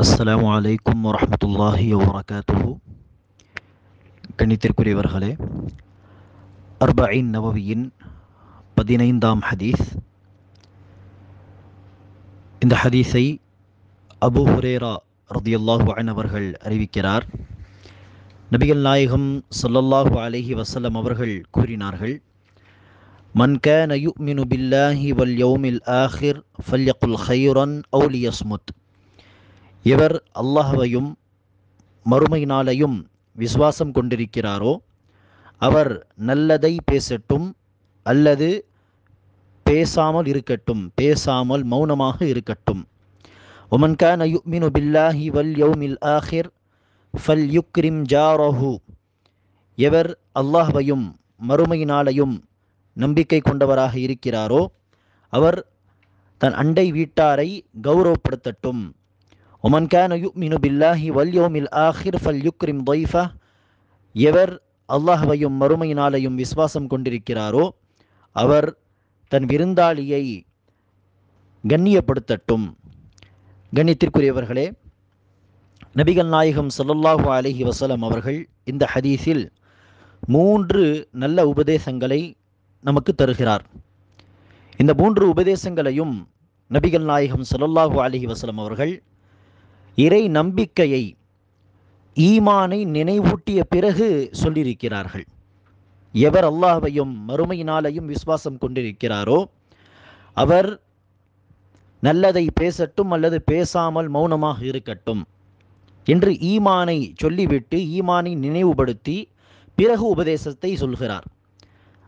அஸ்ஸலாமு அலைக்கும் வரஹ்மத்துல்லாஹி வபரகாத்துஹு. கணித்திற்குரியவர்களே, அர்பஈன் நவவியின் 15ஆம் ஹதீஸ். இந்த ஹதீஸை அபூ ஹுரைரா ரலியல்லாஹு அன்ஹு அவர்கள் அறிவிக்கிறார். நபிகள் நாயகம் ஸல்லல்லாஹு அலைஹி வஸல்லம் அவர்கள் கூறினார்கள், மன் கான யுமினு பில்லாஹி வல் யௌமில் ஆஹிர் ஃபல்யகுல் கைரன் அவு லியஸ்முத். எவர் அல்லாஹ்வையும் மறுமை நாளையும் விசுவாசம் கொண்டிருக்கிறாரோ அவர் நல்லதை பேசட்டும் அல்லது பேசாமல் இருக்கட்டும், பேசாமல் மௌனமாக இருக்கட்டும். ஒமன் கான யுமினு பில்லாஹி வல் யௌமில் ஆஹிர் ஃபல்யுக்ரிம் ஜாரஹு. எவர் அல்லாஹ்வையும் மறுமை நாளையும் நம்பிக்கை கொண்டவராக இருக்கிறாரோ அவர் தன் அண்டை வீட்டாரை கௌரவப்படுத்தட்டும். ஒமன் கான யுமினு பில்லாஹி வல் யௌமில் ஆஹிர் ஃபல்யுக்ரிம் தைஃபஹ். எவர் அல்லாஹ்வையும் மறுமை நாளையும் விசுவாசம் கொண்டிருக்கிறாரோ அவர் தன் விருந்தாளியை கண்ணியப்படுத்தட்டும். கண்ணியத்திற்குரியவர்களே, நபிகள் நாயகம் ஸல்லல்லாஹு அலைஹி வஸல்லம் அவர்கள் இந்த ஹதீஸில் 3 நல்ல உபதேசங்களை நமக்கு தருகிறார். இந்த 3 உபதேசங்களையும் நபிகள் நாயகம் ஸல்லல்லாஹு அலைஹி வஸல்லம் அவர்கள் இறை நம்பிக்கையை, ஈமானை நினைவூட்டிய பிறகு சொல்லியிருக்கிறார்கள். எவர் அல்லாஹ்வையும் மறுமை நாளையும் விசுவாசம் கொண்டிருக்கிறாரோ அவர் நல்லதை பேசட்டும் அல்லது பேசாமல் மௌனமாக இருக்கட்டும் என்று ஈமானை சொல்லிவிட்டு ஈமானை நினைவுபடுத்தி பிறகு உபதேசத்தை சொல்கிறார்.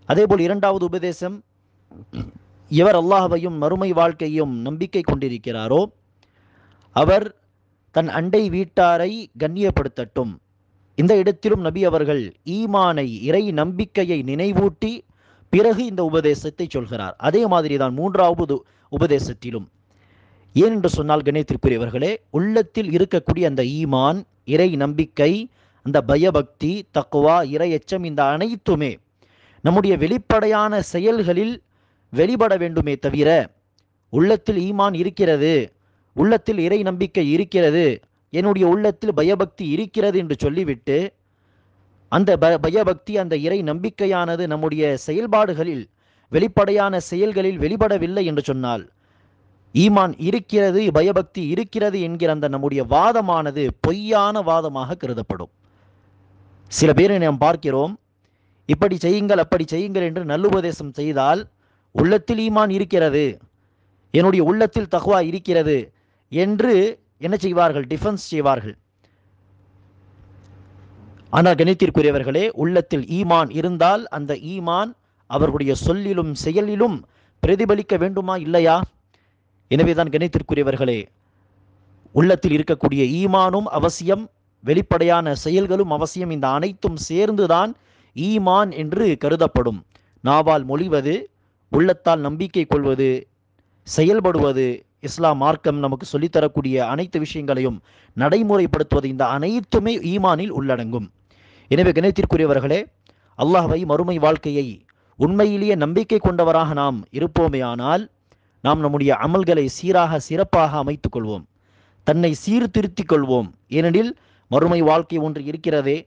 அதேபோல் 2வது உபதேசம், எவர் அல்லாஹ்வையும் மறுமை வாழ்க்கையும் நம்பிக்கை கொண்டிருக்கிறாரோ அவர் தன் அண்டை வீட்டாரை கண்ணியப்படுத்தட்டும். இந்த இடத்திலும் நபி அவர்கள் ஈமானை, இறை நம்பிக்கையை நினைவூட்டி பிறகு இந்த உபதேசத்தை சொல்கிறார். அதே மாதிரி தான் 3வது உபதேசத்திலும். ஏனென்று சொன்னால் கண்ணியத்திற்குரியவர்களே, உள்ளத்தில் இருக்கக்கூடிய அந்த ஈமான், இறை நம்பிக்கை, அந்த பயபக்தி, தக்வா, இறை எச்சம், இந்த அனைத்துமே நம்முடைய வெளிப்படையான செயல்களில் வெளிப்பட வேண்டுமே தவிர, உள்ளத்தில் ஈமான் இருக்கிறது, உள்ளத்தில் இறை நம்பிக்கை இருக்கிறது, என்னுடைய உள்ளத்தில் பயபக்தி இருக்கிறது என்று சொல்லிவிட்டு அந்த பயபக்தி, அந்த இறை நம்பிக்கையானது நம்முடைய செயல்பாடுகளில், வெளிப்படையான செயல்களில் வெளிப்படவில்லை என்று சொன்னால், ஈமான் இருக்கிறது, பயபக்தி இருக்கிறது என்கிற அந்த நம்முடைய வாதமானது பொய்யான வாதமாக கருதப்படும். சில பேரை நாம் பார்க்கிறோம், இப்படி செய்யுங்கள் அப்படி செய்யுங்கள் என்று நல்லுபதேசம் செய்தால் உள்ளத்தில் ஈமான் இருக்கிறது, என்னுடைய உள்ளத்தில் தக்வா இருக்கிறது என்று என்ன செய்வார்கள்? டிஃபென்ஸ் செய்வார்கள். ஆனால் கணித்திற்குரியவர்களே, உள்ளத்தில் ஈமான் இருந்தால் அந்த ஈமான் அவர்களுடைய சொல்லிலும் செயலிலும் பிரதிபலிக்க வேண்டுமா இல்லையா? எனவேதான் கணித்திற்குரியவர்களே, உள்ளத்தில் இருக்கக்கூடிய ஈமானும் அவசியம், வெளிப்படையான செயல்களும் அவசியம். இந்த அனைத்தும் சேர்ந்துதான் ஈமான் என்று கருதப்படும். நாவால் மொழிவது, உள்ளத்தால் நம்பிக்கை கொள்வது, செயல்படுவது, இஸ்லாம் மார்க்கம் நமக்கு சொல்லித்தரக்கூடிய அனைத்து விஷயங்களையும் நடைமுறைப்படுத்துவது, இந்த அனைத்துமே ஈமானில் உள்ளடங்கும். எனவே கணித்திற்குரியவர்களே, அல்லாஹ்வை மறுமை வாழ்க்கையை உண்மையிலேயே நம்பிக்கை கொண்டவராக நாம் இருப்போமே ஆனால் நாம் நம்முடைய அமல்களை சீராக சிறப்பாக அமைத்துக் கொள்வோம், தன்னை சீர்திருத்திக் கொள்வோம். ஏனெனில் மறுமை வாழ்க்கை ஒன்று இருக்கிறதே,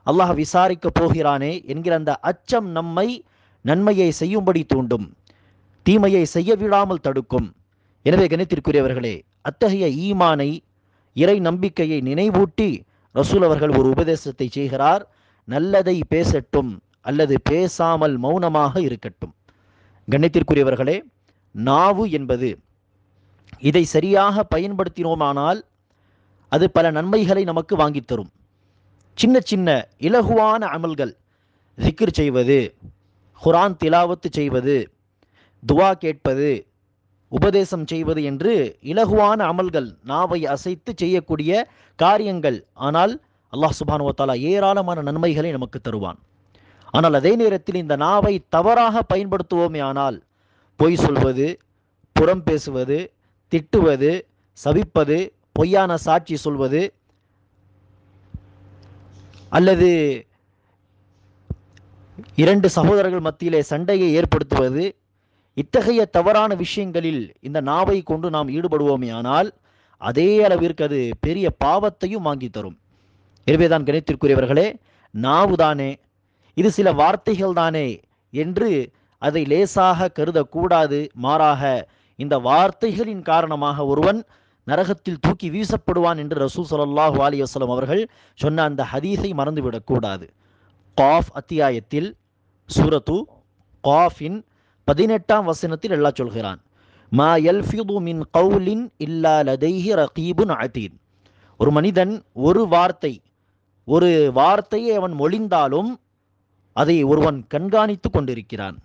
அல்லாஹ் விசாரிக்கப் போகிறானே என்கிற அந்த அச்சம் நம்மை நன்மையை செய்யும்படி தூண்டும், தீமையை செய்ய விடாமல் தடுக்கும். எனவே கணித்திற்குரியவர்களே, அத்தகைய ஈமானை, இறை நம்பிக்கையை நினைவூட்டி ரசூல் அவர்கள் ஒரு உபதேசத்தை செய்கிறார். நல்லதை பேசட்டும் அல்லது பேசாமல் மௌனமாக இருக்கட்டும். கணித்திற்குரியவர்களே, நாவு என்பது, இதை சரியாக பயன்படுத்தினோமானால் அது பல நன்மைகளை நமக்கு வாங்கித் தரும். சின்ன சின்ன இலகுவான அமல்கள், திக்ர் செய்வது, குர்ஆன் திலாவத்து செய்வது, துவா கேட்பது, உபதேசம் செய்வது என்று இலகுவான அமல்கள், நாவை அசைத்து செய்யக்கூடிய காரியங்கள். ஆனால் அல்லாஹ் சுப்ஹானஹு வ தஆலா ஏராளமான நன்மைகளை நமக்கு தருவான். ஆனால் அதே நேரத்தில் இந்த நாவை தவறாக பயன்படுத்துவோமே ஆனால் பொய் சொல்வது, புறம் பேசுவது, திட்டுவது, சபிப்பது, பொய்யான சாட்சி சொல்வது, அல்லது 2 சகோதரர்கள் மத்தியிலே சண்டையை ஏற்படுத்துவது, இத்தகைய தவறான விஷயங்களில் இந்த நாவை கொண்டு நாம் ஈடுபடுவோமே ஆனால் அதே அளவிற்கு அது பெரிய பாவத்தையும் வாங்கி தரும். எனவேதான் கணித்திற்குரியவர்களே, நாவுதானே, இது சில வார்த்தைகள் தானே என்று அதை லேசாக கருதக்கூடாது. மாறாக இந்த வார்த்தைகளின் காரணமாக ஒருவன் நரகத்தில் தூக்கி வீசப்படுவான் என்று ரசூல் ஸல்லல்லாஹு அலைஹி வஸல்லம் அவர்கள் சொன்ன அந்த ஹதீஸை மறந்துவிடக்கூடாது. காஃப் அத்தியாயத்தில் சூரத்து காஃபின் 18ஆம் வசனத்தில் அல்லாஹ் சொல்கிறான், மா யல்ஃபிது மின் கௌலின் இல்லா லதைஹி ரகீபுன் அதீத். ஒரு மனிதன் ஒரு வார்த்தையை அவன் மொழிந்தாலும் அதை ஒருவன் கண்காணித்து கொண்டிருக்கிறான்.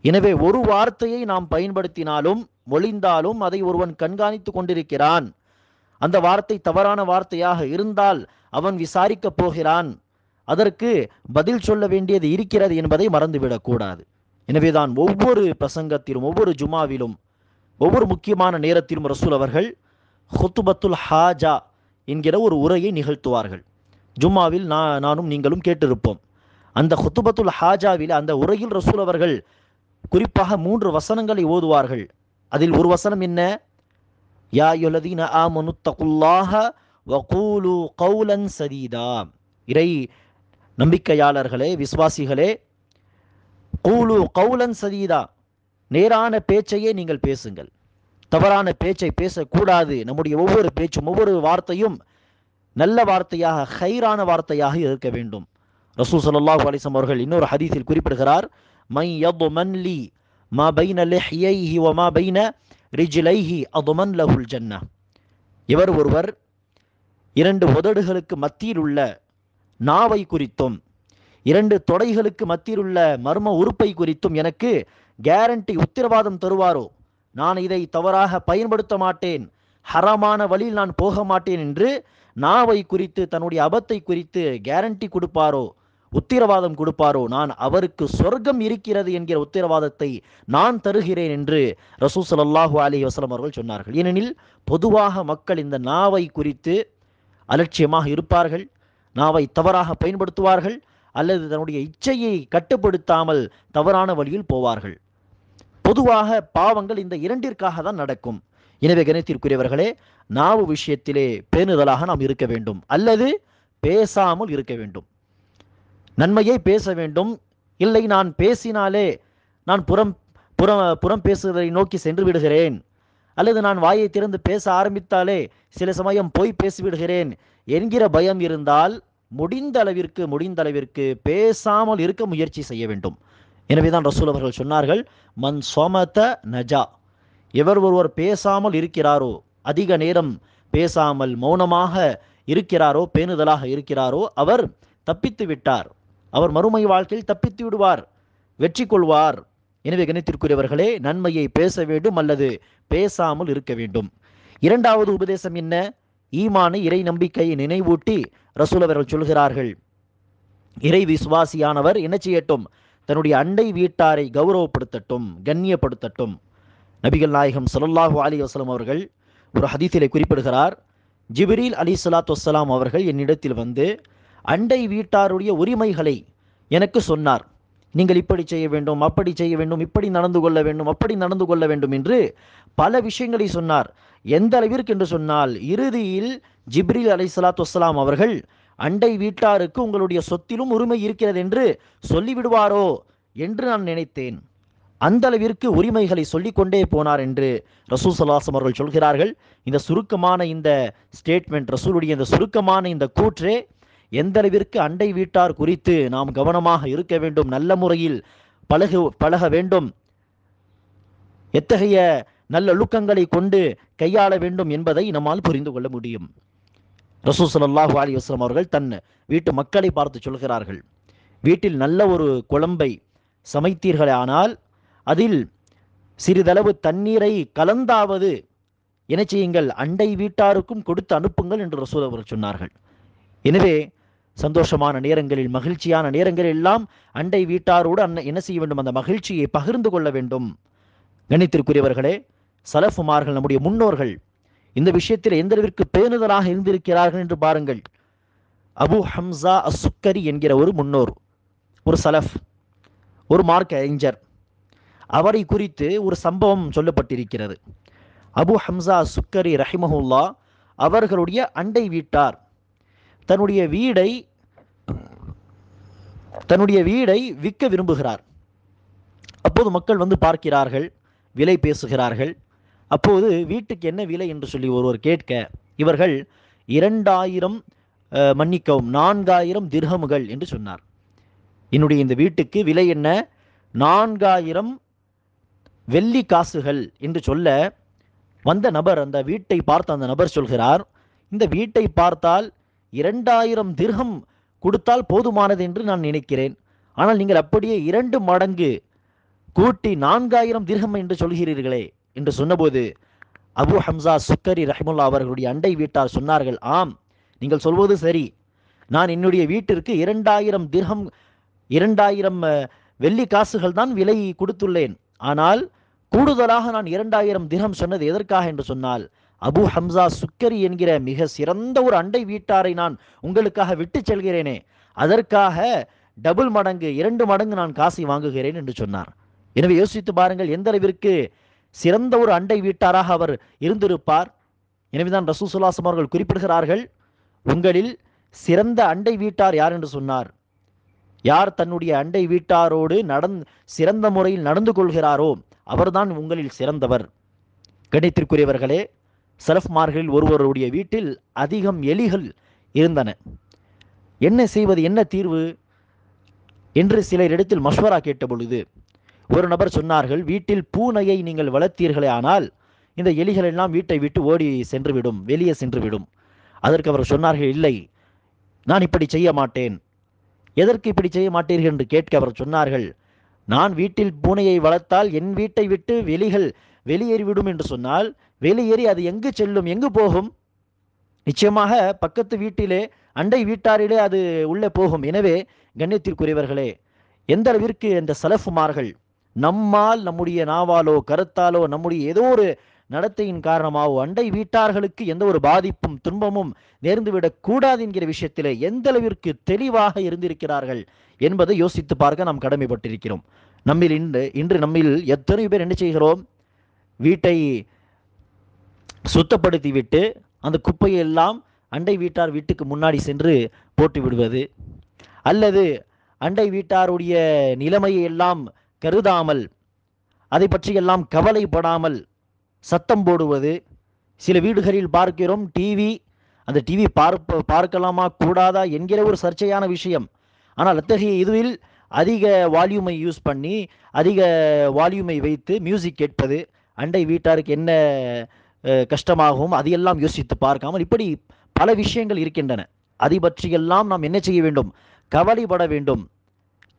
எனவே ஒரு வார்த்தையை நாம் பயன்படுத்தினாலும் மொழிந்தாலும் அதை ஒருவன் கண்காணித்து கொண்டிருக்கிறான். அந்த வார்த்தை தவறான வார்த்தையாக இருந்தால் அவன் விசாரிக்கப் போகிறான், அதற்கு பதில் சொல்ல வேண்டியது இருக்கிறது என்பதை மறந்துவிடக்கூடாது. எனவேதான் ஒவ்வொரு பிரசங்கத்திலும், ஒவ்வொரு ஜுமாவிலும், ஒவ்வொரு முக்கியமான நேரத்திலும் ரசூல் அவர்கள் ஹுத்துபத்துல் ஹாஜா என்கிற ஒரு உரையை நிகழ்த்துவார்கள். ஜும்மாவில் நானும் நீங்களும் கேட்டிருப்போம். அந்த ஹுத்துபத்துல் ஹாஜாவில், அந்த உரையில் ரசூல் அவர்கள் குறிப்பாக 3 வசனங்களை ஓதுவார்கள். அதில் ஒரு வசனம் என்ன? யா அய்யுஹல்லதீன ஆமனு தகுல்லாஹ வகூலு கௌலன் சதீதா. இறை நம்பிக்கையாளர்களே, விசுவாசிகளே, கூலு கௌலன் சதீதா, நேரான பேச்சையே நீங்கள் பேசுங்கள், தவறான பேச்சை பேசக்கூடாது. நம்முடைய ஒவ்வொரு பேச்சும், ஒவ்வொரு வார்த்தையும் நல்ல வார்த்தையாக, ஹைரான வார்த்தையாக இருக்க வேண்டும். ரசூல் ஸல்லல்லாஹு அலைஹி வஸல்லம் அவர்கள் இன்னொரு ஹதீஸில் குறிப்பிடுகிறார், மை யضمن لي ما بين لحييه وما بين رجليه اضمن له الجنه. இவர் ஒருவர் 2 உதடுகளுக்கு மத்தியில் உள்ள நாவை குறித்தும் 2 தொடைகளுக்கு மத்தியில் உள்ள மர்ம உறுப்பை குறித்தும் எனக்கு கேரண்டி, உத்தரவாதம் தருவாரோ, நான் இதை தவறாக பயன்படுத்த மாட்டேன், ஹராமான வழியில் நான் போக மாட்டேன் என்று நாவை குறித்து, தன்னுடைய அபத்தை குறித்து கேரண்டி கொடுப்பாரோ, உத்தரவாதம் கொடுப்பாரோ, நான் அவருக்கு சொர்க்கம் இருக்கிறது என்கிற உத்தரவாதத்தை நான் தருகிறேன் என்று ரசூல் ஸல்லல்லாஹு அலைஹி வஸல்லம் அவர்கள் சொன்னார்கள். ஏனெனில் பொதுவாக மக்கள் இந்த நாவை குறித்து அலட்சியமாக இருப்பார்கள், நாவை தவறாக பயன்படுத்துவார்கள், அல்லது தன்னுடைய இச்சையை கட்டுப்படுத்தாமல் தவறான வழியில் போவார்கள். பொதுவாக பாவங்கள் இந்த 2ற்காக தான் நடக்கும். எனவே கணித்திற்குரியவர்களே, நாவு விஷயத்திலே பேணுதலாக நாம் இருக்க வேண்டும், அல்லது பேசாமல் இருக்க வேண்டும். நன்மையை பேச வேண்டும். இல்லை, நான் பேசினாலே நான் புறம் பேசுவதை நோக்கி சென்று விடுகிறேன், அல்லது நான் வாயை திறந்து பேச ஆரம்பித்தாலே சில சமயம் போய் பேசிவிடுகிறேன் என்கிற பயம் இருந்தால் முடிந்த அளவிற்கு பேசாமல் இருக்க முயற்சி செய்ய வேண்டும். எனவேதான் ரசூல் அவர்கள் சொன்னார்கள், மன் சொமத நஜா. எவர் ஒருவர் பேசாமல் இருக்கிறாரோ, அதிக நேரம் பேசாமல் மௌனமாக இருக்கிறாரோ, பேணுதலாக இருக்கிறாரோ, அவர் தப்பித்து விட்டார். அவர் மறுமை வாழ்க்கையில் தப்பித்து விடுவார், வெற்றி கொள்வார். எனவே கணித்திற்குரியவர்களே, நன்மையை பேச வேண்டும் அல்லது பேசாமல் இருக்க வேண்டும். 2வது உபதேசம் என்ன? ஈமானை, இறை நம்பிக்கையை நினைவூட்டி ரசூல் அவர்கள் சொல்கிறார்கள், இறை விசுவாசியானவர் என்ன செய்யட்டும்? தன்னுடைய அண்டை வீட்டாரை கௌரவப்படுத்தட்டும், கண்ணியப்படுத்தட்டும். நபிகள் நாயகம் ஸல்லல்லாஹு அலைஹி வஸல்லம் அவர்கள் ஒரு ஹதீஸிலே குறிப்பிடுகிறார், ஜிப்ரீல் அலைஹிஸ்ஸலாத்து வஸ்ஸலாம் அவர்கள் என்னிடத்தில் வந்து அண்டை வீட்டாருடைய உரிமைகளை எனக்கு சொன்னார். நீங்கள் இப்படி செய்ய வேண்டும், அப்படி செய்ய வேண்டும், இப்படி நடந்து கொள்ள வேண்டும், அப்படி நடந்து கொள்ள வேண்டும் என்று பல விஷயங்களை சொன்னார். எந்த அளவிற்கு என்று சொன்னால், இறுதியில் ஜிப்ரீல் அலைஹிஸ்ஸலாத்து வஸ்ஸலாம் அவர்கள் அண்டை வீட்டாருக்கு உங்களுடைய சொத்திலும் உரிமை இருக்கிறது என்று சொல்லிவிடுவாரோ என்று நான் நினைத்தேன். அந்த அளவிற்கு உரிமைகளை சொல்லிக்கொண்டே போனார் என்று ரசூல் ஸல்லல்லாஹு அலைஹி வஸல்லம் அவர்கள் சொல்கிறார்கள். இந்த சுருக்கமான இந்த ஸ்டேட்மெண்ட், ரசூலுடைய இந்த சுருக்கமான இந்த கூற்றே எந்த அளவிற்கு அண்டை வீட்டார் குறித்து நாம் கவனமாக இருக்க வேண்டும், நல்ல முறையில் பழக வேண்டும், எத்தகைய நல்லொழுக்கங்களை கொண்டு கையாள வேண்டும் என்பதை நம்மால் புரிந்து கொள்ள முடியும். ரசூல் ஸல்லல்லாஹு அலைஹி வஸல்லம் அவர்கள் தன் வீட்டு மக்களை பார்த்து சொல்கிறார்கள், வீட்டில் நல்ல ஒரு குழம்பை சமைத்தீர்களே ஆனால் அதில் சிறிதளவு தண்ணீரை கலந்தாவது என்ன செய்யுங்கள், அண்டை வீட்டாருக்கும் கொடுத்து அனுப்புங்கள் என்று ரசூல் அவர்கள் சொன்னார்கள். எனவே சந்தோஷமான நேரங்களில், மகிழ்ச்சியான நேரங்களில் எல்லாம் அண்டை வீட்டாரோடு என்ன செய்ய வேண்டும்? அந்த மகிழ்ச்சியை பகிர்ந்து கொள்ள வேண்டும். கணித்திற்குரியவர்களே, சலஃபுமார்கள், நம்முடைய முன்னோர்கள் இந்த விஷயத்தில் எந்த அளவிற்கு பேணுதலாக இருந்திருக்கிறார்கள் என்று பாருங்கள். அபு ஹம்சா அஸ்-சுக்கரி என்கிற ஒரு முன்னோர், ஒரு சலஃப், ஒரு மார்க்க அறிஞர். அவரை குறித்து ஒரு சம்பவம் சொல்லப்பட்டிருக்கிறது. அபு ஹம்சா அஸ்-சுக்கரி ரஹிமஹுல்லா அவர்களுடைய அண்டை வீட்டார் தன்னுடைய வீடை விற்க விரும்புகிறார். அப்போது மக்கள் வந்து பார்க்கிறார்கள், விலை பேசுகிறார்கள். அப்போது வீட்டுக்கு என்ன விலை என்று சொல்லி ஒருவர் கேட்க, இவர்கள் 2000 மன்னிக்கவும் 4000 திர்ஹமுகள் என்று சொன்னார். என்னுடைய இந்த வீட்டுக்கு விலை என்ன? 4000 வெள்ளி காசுகள் என்று சொல்ல, வந்த நபர், அந்த வீட்டை பார்த்த அந்த நபர் சொல்கிறார், இந்த வீட்டை பார்த்தால் 2000 திர்ஹம் கொடுத்தால் போதுமானது என்று நான் நினைக்கிறேன். ஆனால் நீங்கள் அப்படியே 2 மடங்கு கூட்டி 4000 திர்ஹம் என்று சொல்கிறீர்களே என்று சொன்னபோது அபு ஹம்சா சுக்கரி ரஹிமுல்லா அவர்களுடைய அண்டை வீட்டார் சொன்னார்கள், ஆம், நீங்கள் சொல்வது சரி. நான் என்னுடைய வீட்டிற்கு 2000 திர்ஹம் 2000 வெள்ளி காசுகள் தான் விலை கொடுத்துள்ளேன். ஆனால் கூடுதலாக நான் 2000 திர்ஹம் சொன்னது எதற்காக என்று சொன்னால், அபு ஹம்சா சுக்கரி என்கிற மிக சிறந்த ஒரு அண்டை வீட்டாரை நான் உங்களுக்காக விட்டு செல்கிறேனே, அதற்காக டபுள் மடங்கு 2 மடங்கு நான் காசை வாங்குகிறேன் என்று சொன்னார். எனவே யோசித்து பாருங்கள், எந்த அளவிற்கு சிறந்த ஒரு அண்டை வீட்டாராக அவர் இருந்திருப்பார். எனவேதான் ரசூல் ஸல்லல்லாஹு அலைஹி வஸல்லம் அவர்கள் குறிப்பிடுகிறார்கள், உங்களில் சிறந்த அண்டை வீட்டார் யார் என்று சொன்னார். யார் தன்னுடைய அண்டை வீட்டாரோடு சிறந்த முறையில் நடந்து கொள்கிறாரோ அவர்தான் உங்களில் சிறந்தவர். கணித்திற்குரியவர்களே, சலஃப்மார்களில் ஒருவருடைய வீட்டில் அதிகம் எலிகள் இருந்தன. என்ன செய்வது, என்ன தீர்வு என்று சிலரிடத்தில் மஷ்வரா கேட்ட பொழுது ஒரு நபர் சொன்னார்கள், வீட்டில் பூனையை நீங்கள் வளர்த்தீர்களே ஆனால் இந்த எலிகள் எல்லாம் வீட்டை விட்டு ஓடி சென்றுவிடும், வெளியே சென்றுவிடும். அதற்கு அவர் சொன்னார்கள், இல்லை, நான் இப்படி செய்ய மாட்டேன். எதற்கு இப்படி செய்ய மாட்டீர்கள் என்று கேட்க அவர் சொன்னார்கள், நான் வீட்டில் பூனையை வளர்த்தால் என் வீட்டை விட்டு வெளியேறிவிடும் என்று சொன்னால், வெளியேறி அது எங்கு செல்லும், எங்கு போகும்? நிச்சயமாக பக்கத்து வீட்டிலே, அண்டை வீட்டாரிலே அது உள்ளே போகும். எனவே கண்ணியத்திற்குரியவர்களே, எந்த அளவிற்கு இந்த சலஃபுமார்கள் நம்மால், நம்முடைய நாவாலோ கருத்தாலோ, நம்முடைய ஏதோ ஒரு நடத்தையின் காரணமாகவோ அண்டை வீட்டார்களுக்கு எந்த ஒரு பாதிப்பும் துன்பமும் நேர்ந்துவிடக் கூடாது என்கிற விஷயத்திலே எந்த அளவிற்கு தெளிவாக இருந்திருக்கிறார்கள் என்பதை யோசித்து பார்க்க நாம் கடமைப்பட்டிருக்கிறோம். இன்று நம்மில் எத்தனை பேர் என்ன செய்கிறோம், வீட்டை சுத்தப்படுத்திவிட்டு அந்த குப்பையை எல்லாம் அண்டை வீட்டார் வீட்டுக்கு முன்னாடி சென்று போட்டு விடுவது, அல்லது அண்டை வீட்டாருடைய நிலைமையை எல்லாம் கருதாமல், அதை பற்றியெல்லாம் கவலைப்படாமல் சத்தம் போடுவது. சில வீடுகளில் பார்க்கிறோம், அந்த டிவி பார்க்கலாமா கூடாதா என்கிற ஒரு சர்ச்சையான விஷயம். ஆனால் அத்தகைய இதுவில் அதிக வால்யூமை யூஸ் பண்ணி, அதிக வால்யூமை வைத்து மியூசிக் கேட்பது, அண்டை வீட்டாருக்கு என்ன கஷ்டமாகவும் அதையெல்லாம் யோசித்து பார்க்காமல் இப்படி பல விஷயங்கள் இருக்கின்றன. அதை பற்றியெல்லாம் நாம் என்ன செய்ய வேண்டும், கவலைப்பட வேண்டும்.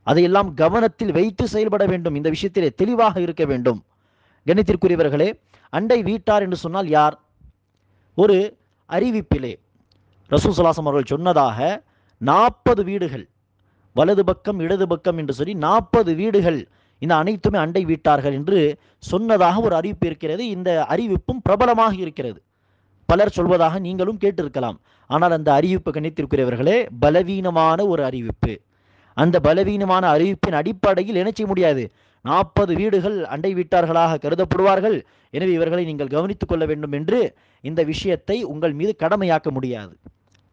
அதையெல்லாம் கவனத்தில் வைத்து செயல்பட வேண்டும். இந்த விஷயத்திலே தெளிவாக இருக்க வேண்டும். கணித்திற்குரியவர்களே, அண்டை வீட்டார் என்று சொன்னால் யார்? ஒரு அறிவிப்பிலே ரசூல் ஸல்லல்லாஹு அலைஹி வஸல்லம் அவர்கள் சொன்னதாக 40 வீடுகள், வலது பக்கம் இடது பக்கம் என்று சொல்லி 40 வீடுகள், இந்த அனைத்துமே அண்டை வீட்டார்கள் என்று சொன்னதாக ஒரு அறிவிப்பு இருக்கிறது. இந்த அறிவிப்பும் பிரபலமாக இருக்கிறது. பலர் சொல்வதாக நீங்களும் கேட்டிருக்கலாம். ஆனால் அந்த அறிவிப்பு கணித்திற்குரியவர்களே பலவீனமான ஒரு அறிவிப்பு. அந்த பலவீனமான அறிவிப்பின் அடிப்படையில் என்ன செய்ய முடியாது, 40 வீடுகள் அண்டை வீட்டார்களாக கருதப்படுவார்கள், எனவே இவர்களை நீங்கள் கவனித்துக் கொள்ள வேண்டும் என்று இந்த விஷயத்தை உங்கள் மீது கடமையாக்க முடியாது,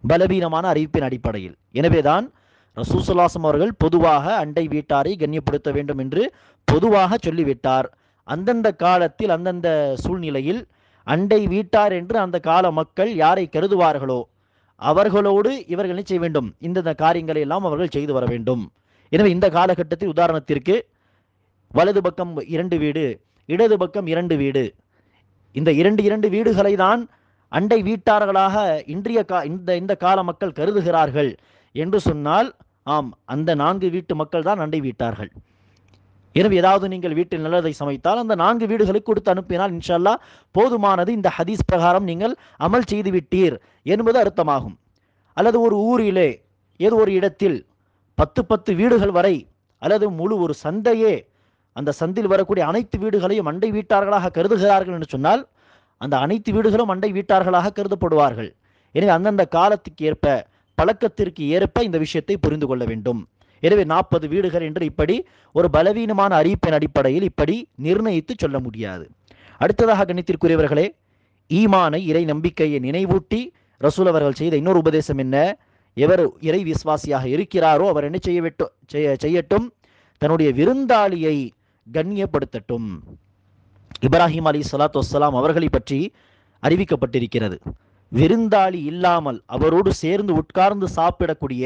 பலவீனமான அறிவிப்பின் அடிப்படையில். எனவேதான் ரசூல் ஸல்லல்லாஹு அலைஹி வஸல்லம் அவர்கள் பொதுவாக அண்டை வீட்டாரை கண்ணியப்படுத்த வேண்டும் என்று பொதுவாக சொல்லிவிட்டார். அந்தந்த காலத்தில் அந்தந்த சூழ்நிலையில் அண்டை வீட்டார் என்று அந்த கால மக்கள் யாரை கருதுவார்களோ அவர்களோடு இவர்கள் என்ன செய்ய வேண்டும், இந்த காரியங்களை எல்லாம் அவர்கள் செய்து வர வேண்டும். எனவே இந்த காலகட்டத்தில் உதாரணத்திற்கு வலது பக்கம் 2 வீடு, இடது பக்கம் 2 வீடு, இந்த இரண்டு வீடுகளை தான் அண்டை வீட்டார்களாக இந்த கால மக்கள் கருதுகிறார்கள் என்று சொன்னால், ஆம், அந்த 4 வீட்டு மக்கள் தான் அண்டை வீட்டார்கள். எனவே ஏதாவது நீங்கள் வீட்டில் நல்லதை சமைத்தால் அந்த 4 வீடுகளுக்கு கொடுத்து அனுப்பினால் இன்ஷா அல்லாஹ் போதுமானது, இந்த ஹதீஸ் பிரகாரம் நீங்கள் அமல் செய்து விட்டீர் என்பது அர்த்தமாகும். அல்லது ஒரு ஊரிலே ஏதோ ஒரு இடத்தில் 10 வீடுகள் வரை, அல்லது முழு ஒரு சந்தையே, அந்த சந்தில் வரக்கூடிய அனைத்து வீடுகளையும் அண்டை வீட்டார்களாக கருதுகிறார்கள் என்று சொன்னால் அந்த அனைத்து வீடுகளும் அண்டை வீட்டார்களாக கருதப்படுவார்கள். எனவே அந்தந்த காலத்துக்கு ஏற்ப, பழக்கத்திற்கு ஏற்ப இந்த விஷயத்தை புரிந்து கொள்ள வேண்டும். எனவே 40 வீடுகள் என்று இப்படி ஒரு பலவீனமான அறிவிப்பின் அடிப்படையில் இப்படி நிர்ணயித்து சொல்ல முடியாது. அடுத்ததாக கணித்திற்குரியவர்களே, ஈமானை, இறை நம்பிக்கையை நினைவூட்டி ரசூல் அவர்கள் செய்த இன்னொரு உபதேசம் என்ன? எவர் இறை விசுவாசியாக இருக்கிறாரோ அவர் என்ன செய்யட்டும், தன்னுடைய விருந்தாளியை கண்ணியப்படுத்தட்டும். இப்ராஹிம் அலைஹிஸ்ஸலாத்து வஸ்ஸலாம் அவர்களை பற்றி அறிவிக்கப்பட்டிருக்கிறது. விருந்தாளி இல்லாமல், அவரோடு சேர்ந்து உட்கார்ந்து சாப்பிடக்கூடிய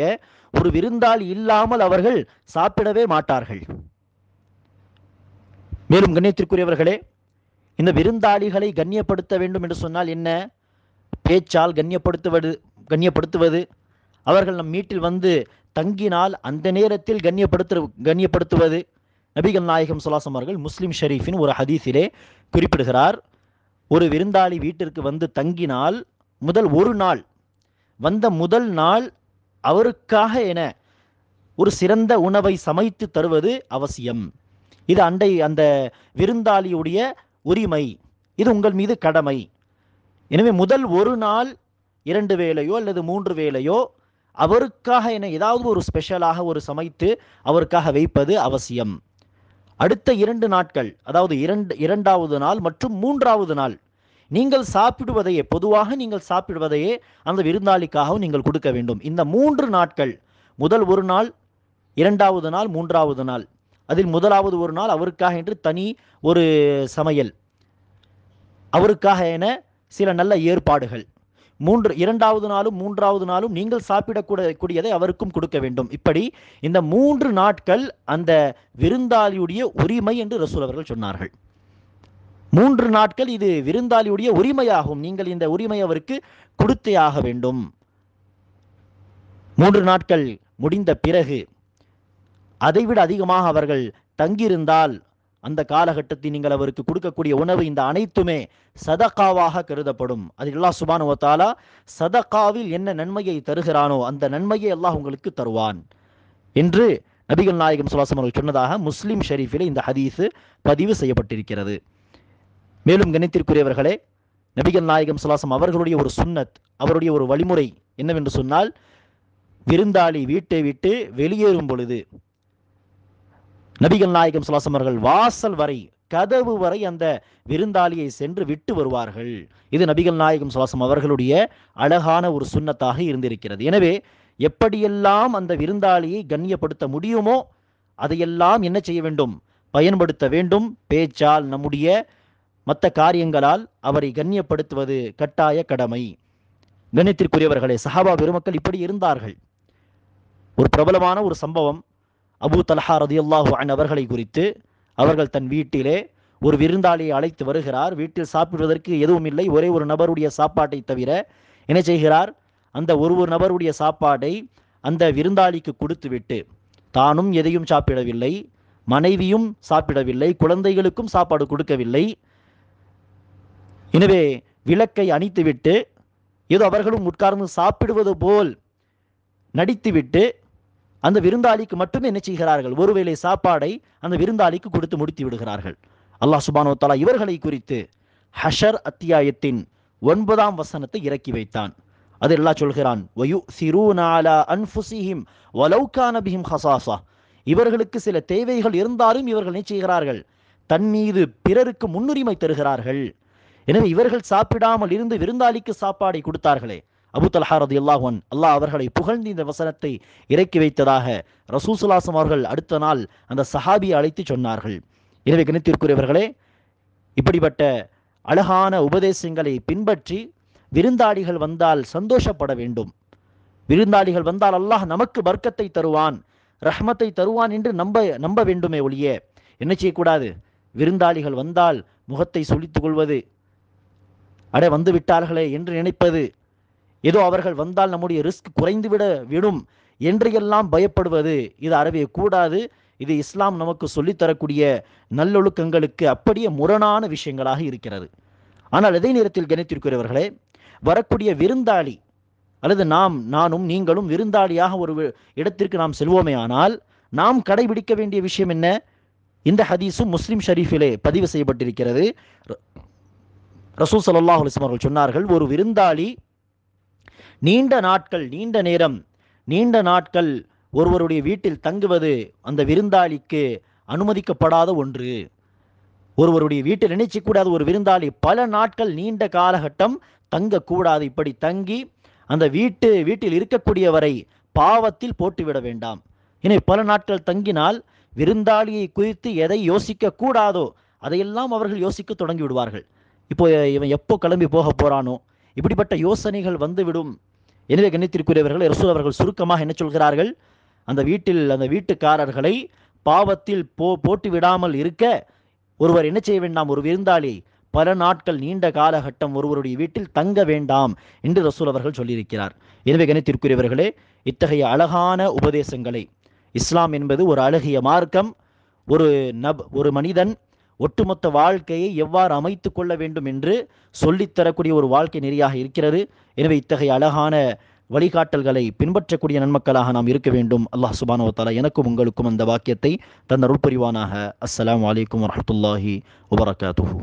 ஒரு விருந்தாளி இல்லாமல் அவர்கள் சாப்பிடவே மாட்டார்கள். மேலும் கண்ணியத்திற்குரியவர்களே, இந்த விருந்தாளிகளை கண்ணியப்படுத்த வேண்டும் என்று சொன்னால் என்ன? பேச்சால் கண்ணியப்படுத்துவது, அவர்கள் நம் வீட்டில் வந்து தங்கினால் அந்த நேரத்தில் கண்ணியப்படுத்துவது. நபிகள் நாயகம் ஸல்லல்லாஹு அலைஹி அவர்கள் முஸ்லிம் ஷரீஃபின் ஒரு ஹதீஸிலே குறிப்பிடுகிறார், ஒரு விருந்தாளி வீட்டிற்கு வந்து தங்கினால் முதல் நாள் அவருக்காக என ஒரு சிறந்த உணவை சமைத்து தருவது அவசியம். இது அந்த விருந்தாளியுடைய உரிமை, இது உங்கள் மீது கடமை. எனவே முதல் ஒரு நாள் 2 வேளையோ அல்லது 3 வேளையோ அவருக்காக என ஏதாவது ஒரு ஸ்பெஷலாக ஒரு சமைத்து அவருக்காக வைப்பது அவசியம். அடுத்த 2 நாட்கள், அதாவது இரண்டாவது நாள் மற்றும் 3வது நாள் நீங்கள் சாப்பிடுவதையே, பொதுவாக நீங்கள் சாப்பிடுவதையே அந்த விருந்தாளிக்காகவும் நீங்கள் கொடுக்க வேண்டும். இந்த 3 நாட்கள், முதல் ஒரு நாள், 2வது நாள், 3வது நாள், அதில் முதலாவது ஒரு நாள் அவருக்காக என்று தனி ஒரு சமையல், அவருக்காக என சில நல்ல ஏற்பாடுகள். 2வது நாளும் 3வது நாளும் நீங்கள் சாப்பிடக்கூடியதை அவருக்கும் கொடுக்க வேண்டும். இப்படி இந்த 3 நாட்கள் அந்த விருந்தாளியுடைய உரிமை என்று ரசூல் அவர்கள் சொன்னார்கள். 3 நாட்கள் இது விருந்தாளியுடைய உரிமையாகும். நீங்கள் இந்த உரிமை அவருக்கு கொடுத்தே ஆக வேண்டும். 3 நாட்கள் முடிந்த பிறகு அதைவிட அதிகமாக அவர்கள் தங்கியிருந்தால் அந்த காலகட்டத்தில் நீங்கள் அவருக்கு கொடுக்கக்கூடிய உணவு, இந்த அனைத்துமே சதகாவாக கருதப்படும். அதில் அல்லாஹ் சுப்ஹானஹு வ தஆலா சதகாவில் என்ன நன்மையை தருகிறானோ அந்த நன்மையை அல்லாஹ் உங்களுக்கு தருவான் என்று நபிகள் நாயகம் ஸல்லல்லாஹு அலைஹி வஸல்லம் சொன்னதாக முஸ்லிம் ஷரீஃபிலே இந்த ஹதீஸ் பதிவு செய்யப்பட்டிருக்கிறது. மேலும் கண்ணியத்திற்குரியவர்களே, நபிகள் நாயகம் ஸல்லல்லாஹு அலைஹி வஸல்லம் அவர்களுடைய ஒரு சுன்னத், அவருடைய ஒரு வழிமுறை என்னவென்று சொன்னால், விருந்தாளி வீட்டை விட்டு வெளியேறும் பொழுது நபிகள் நாயகம் ஸல்லல்லாஹு அலைஹி வஸல்லம் அவர்கள் வாசல் வரை, கதவு வரை அந்த விருந்தாளியை சென்று விட்டு வருவார்கள். இது நபிகள் நாயகம் ஸல்லல்லாஹு அலைஹி வஸல்லம் அவர்களுடைய அழகான ஒரு சுன்னத்தாக இருந்திருக்கிறது. எனவே எப்படியெல்லாம் அந்த விருந்தாளியை கண்ணியப்படுத்த முடியுமோ அதையெல்லாம் என்ன செய்ய வேண்டும்? பயன்படுத்த வேண்டும். பேச்சால், நம்முடைய மற்ற காரியங்களால் அவரை கண்ணியப்படுத்துவது கட்டாய கடமை. கண்ணியத்திற்குரியவர்களே, சஹாபா பெருமக்கள் இப்படி இருந்தார்கள். ஒரு பிரபலமான ஒரு சம்பவம், அபூ தல்ஹா ரலியல்லாஹு அன்ஹு அவர்களை குறித்து. அவர்கள் தன் வீட்டிலே ஒரு விருந்தாளியை அழைத்து வருகிறார். வீட்டில் சாப்பிடுவதற்கு எதுவும் இல்லை, ஒரே ஒரு நபருடைய சாப்பாட்டை தவிர. என்ன செய்கிறார்? அந்த ஒரு நபருடைய சாப்பாடை அந்த விருந்தாளிக்கு கொடுத்துவிட்டு தானும் எதையும் சாப்பிடவில்லை, மனைவியும் சாப்பிடவில்லை, குழந்தைகளுக்கும் சாப்பாடு கொடுக்கவில்லை. எனவே விளக்கை அணைத்துவிட்டு ஏதோ அவர்களும் உட்கார்ந்து சாப்பிடுவது போல் நடித்துவிட்டு அந்த விருந்தாளிக்கு மட்டுமே என்ன செய்கிறார்கள்? ஒருவேளை சாப்பாடை அந்த விருந்தாளிக்கு கொடுத்து முடித்து விடுகிறார்கள். அல்லாஹ் சுப்ஹானஹு வ தஆலா இவர்களை குறித்து ஹஷர் அத்தியாயத்தின் 9ஆம் வசனத்தை இறக்கி வைத்தான். அது அல்லாஹ் சொல்கிறான், வயுசிரூன அலா அன்ஃபுஸிஹிம் வலவ் கான பிஹிம் ஹஸாஸா. இவர்களுக்கு சில தேவைகள் இருந்தாலும் இவர்கள் என்ன செய்கிறார்கள்? தன் மீது பிறருக்கு முன்னுரிமை தருகிறார்கள். எனவே இவர்கள் சாப்பிடாமல் இருந்து விருந்தாளிக்கு சாப்பாடை கொடுத்தார்களே. அபூ தல்ஹா ரலியல்லாஹு அன்ஹு, அல்லாஹ் அவர்களை புகழ்ந்து இந்த வசனத்தை இறக்கி வைத்ததாக ரசூல் ஸல்லல்லாஹு அலைஹி வஸல்லம் அவர்கள் அடுத்த நாள் அந்த சஹாபியை அழைத்து சொன்னார்கள். எனவே கண்ணியத்திற்குரியவர்களே, இப்படிப்பட்ட அழகான உபதேசங்களை பின்பற்றி விருந்தாளிகள் வந்தால் சந்தோஷப்பட வேண்டும். விருந்தாளிகள் வந்தால் அல்லாஹ் நமக்கு பர்க்கத்தை தருவான், ரஹ்மத்தை தருவான் என்று நம்ப வேண்டுமே ஒழிய என்ன செய்யக்கூடாது? விருந்தாளிகள் வந்தால் முகத்தை சுளித்துக் கொள்வது, வந்து விட்டார்களே என்று நினைப்பது, ஏதோ அவர்கள் வந்தால் நம்முடைய ரிஸ்க் குறைந்துவிடும் என்றெல்லாம் பயப்படுவது, இது அறவே கூடாது. இது இஸ்லாம் நமக்கு சொல்லித்தரக்கூடிய நல்லொழுக்கங்களுக்கு அப்படியே முரணான விஷயங்களாக இருக்கிறது. ஆனால் அதே நேரத்தில் கணித்திருக்கிறவர்களே, வரக்கூடிய விருந்தாளி அல்லது நானும் நீங்களும் விருந்தாளியாக ஒரு இடத்திற்கு நாம் செல்வோமே ஆனால் நாம் கடைபிடிக்க வேண்டிய விஷயம் என்ன? இந்த ஹதீஸும் முஸ்லிம் ஷரீஃபிலே பதிவு செய்யப்பட்டிருக்கிறது. ரசூல் ஸல்லல்லாஹு அலைஹி வஸல்லம் அவர்கள் சொன்னார்கள், ஒரு விருந்தாளி நீண்ட நாட்கள் ஒருவருடைய வீட்டில் தங்குவது அந்த விருந்தாளிக்கு அனுமதிக்கப்படாத ஒன்று. ஒருவருடைய வீட்டில் நினைச்சக்கூடாது ஒரு விருந்தாளி பல நாட்கள் நீண்ட காலகட்டம் தங்கக்கூடாது. இப்படி தங்கி அந்த வீட்டில் இருக்கக்கூடியவரை பாவத்தில் போட்டுவிட வேண்டாம். எனவே பல நாட்கள் தங்கினால் விருந்தாளியை குறித்து எதை யோசிக்க கூடாதோ அதையெல்லாம் அவர்கள் யோசிக்க தொடங்கி விடுவார்கள். இப்போ இவன் எப்போ கிளம்பி போக போறானோ, இப்படிப்பட்ட யோசனைகள் வந்துவிடும். எனவே கண்ணியத்திற்குரியவர்கள், ரசூல் அவர்கள் சுருக்கமாக என்ன சொல்கிறார்கள்? அந்த வீட்டுக்காரர்களை பாவத்தில் போட்டு விடாமல் இருக்க ஒருவர் என்ன செய்ய வேண்டாம்? ஒரு விருந்தாளி பல நாட்கள் நீண்ட காலகட்டம் ஒருவருடைய வீட்டில் தங்க வேண்டாம் என்று ரசூல் அவர்கள் சொல்லியிருக்கிறார். எனவே கணித்திற்குரியவர்களே, இத்தகைய அழகான உபதேசங்களை, இஸ்லாம் என்பது ஒரு அழகிய மார்க்கம். ஒரு மனிதன் ஒட்டுமொத்த வாழ்க்கையை எவ்வாறு அமைத்து கொள்ள வேண்டும் என்று சொல்லித்தரக்கூடிய ஒரு வாழ்க்கை நெறியாக இருக்கிறது. எனவே இத்தகைய அழகான வழிகாட்டல்களை பின்பற்றக்கூடிய நன்மக்களாக நாம் இருக்க வேண்டும். அல்லாஹ் சுப்ஹானஹு வ தஆலா எனக்கும் உங்களுக்கும் அந்த வாக்கியத்தை தந்தருள் புரிவானாக. அஸ்ஸலாமு அலைக்கும் வரஹ்மத்துல்லாஹி வபரகாத்துஹு.